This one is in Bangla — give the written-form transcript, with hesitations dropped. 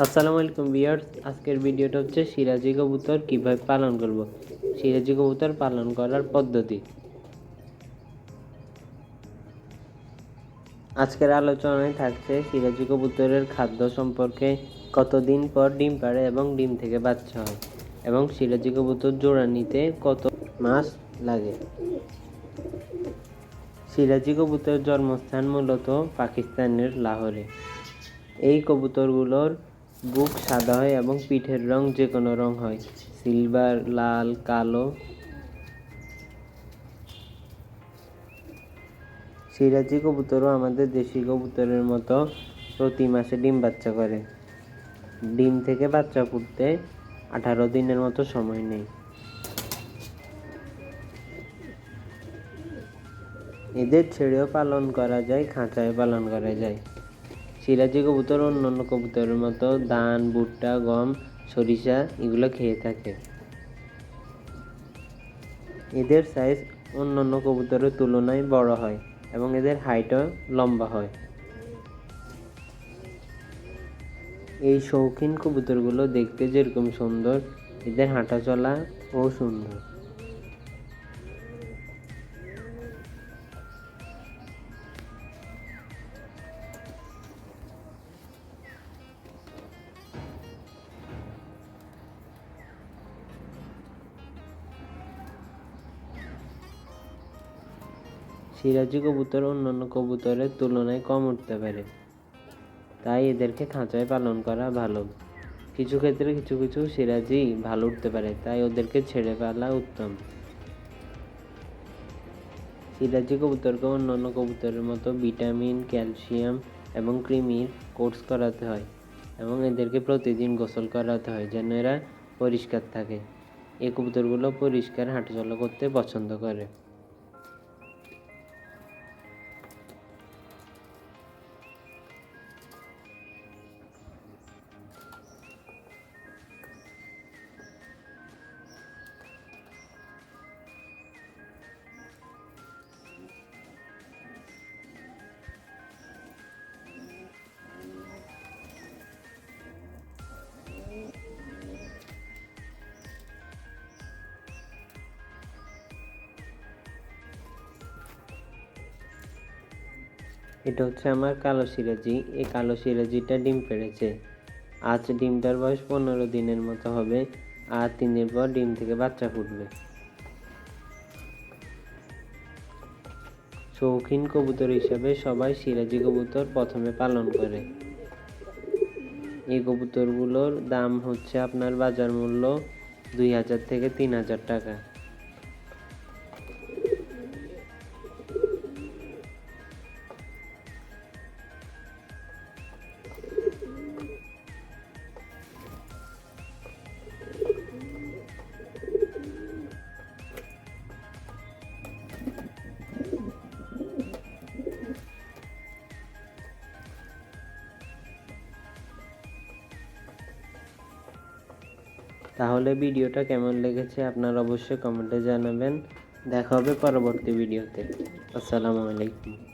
আসসালামু আলাইকুম ভিউয়ার্স, আজকের ভিডিওটা হচ্ছে সিরাজি কবুতর কিভাবে পালন করব। সিরাজি কবুতর পালন করার পদ্ধতি। আজকের আলোচনায় থাকছে সিরাজি কবুতরের খাদ্য সম্পর্কে, কতদিন পর ডিম পাড়ে এবং ডিম থেকে বাচ্চা হয়, এবং সিরাজি কবুতর জোড়া নিতে কত মাস লাগে। সিরাজি কবুতরের জন্মস্থান মূলত পাকিস্তানের লাহোরে। এই কবুতরগুলোর বুক সাদা হয় এবং পিঠের রং যে কোনো রং হয়, সিলভার, লাল, কালো। সিরাজি কবুতরও আমাদের দেশি কবুতরের মতো প্রতি মাসে ডিম বাচ্চা করে। ডিম থেকে বাচ্চা ফুটতে 18 দিনের মতো সময় নেয়। এদের ছেড়েও পালন করা যায়, খাঁচায় পালন করা যায়। সিরাজি কবুতর অন্যান্য কবুতরের মতো ধান, ভুট্টা, গম, সরিষা এগুলো খেয়ে থাকে। এদের সাইজ অন্যান্য কবুতরের তুলনায় বড় হয় এবং এদের হাইটও লম্বা হয়। এই শৌখিন কবুতরগুলো দেখতে যেরকম সুন্দর, এদের হাঁটা চলাও সুন্দর। সিরাজি কবুতর অন্যান্য কবুতরের তুলনায় কম উঠতে পারে, তাই এদেরকে খাঁচায় পালন করা ভালো। কিছু ক্ষেত্রে কিছু কিছু সিরাজি ভালো উঠতে পারে, তাই ওদেরকে ছেড়ে পালা উত্তম। সিরাজি কবুতরকে অন্যান্য কবুতরের মতো ভিটামিন, ক্যালসিয়াম এবং কৃমির কোর্স করাতে হয় এবং এদেরকে প্রতিদিন গোসল করাতে হয় যেন এরা পরিষ্কার থাকে। এই কবুতরগুলো পরিষ্কার হাঁটাচলা করতে পছন্দ করে। এটা হচ্ছে আমার কালো সিরাজি। এই কালো সিরাজিটা ডিম পেড়েছে। আজ ডিমটার বয়স 15 দিনের মতো হবে, আর 3 দিন পর ডিম থেকে বাচ্চা ফুটবে। শৌখিন কবুতর হিসাবে সবাই সিরাজি কবুতর প্রথমে পালন করে। এই কবুতরগুলোর দাম হচ্ছে আপনার বাজার মূল্য 2000 থেকে 3000 টাকা। তাহলে ভিডিওটা কেমন লেগেছে আপনারা অবশ্যই কমেন্টে জানাবেন। দেখা হবে পরবর্তী ভিডিওতে। আসসালামু আলাইকুম।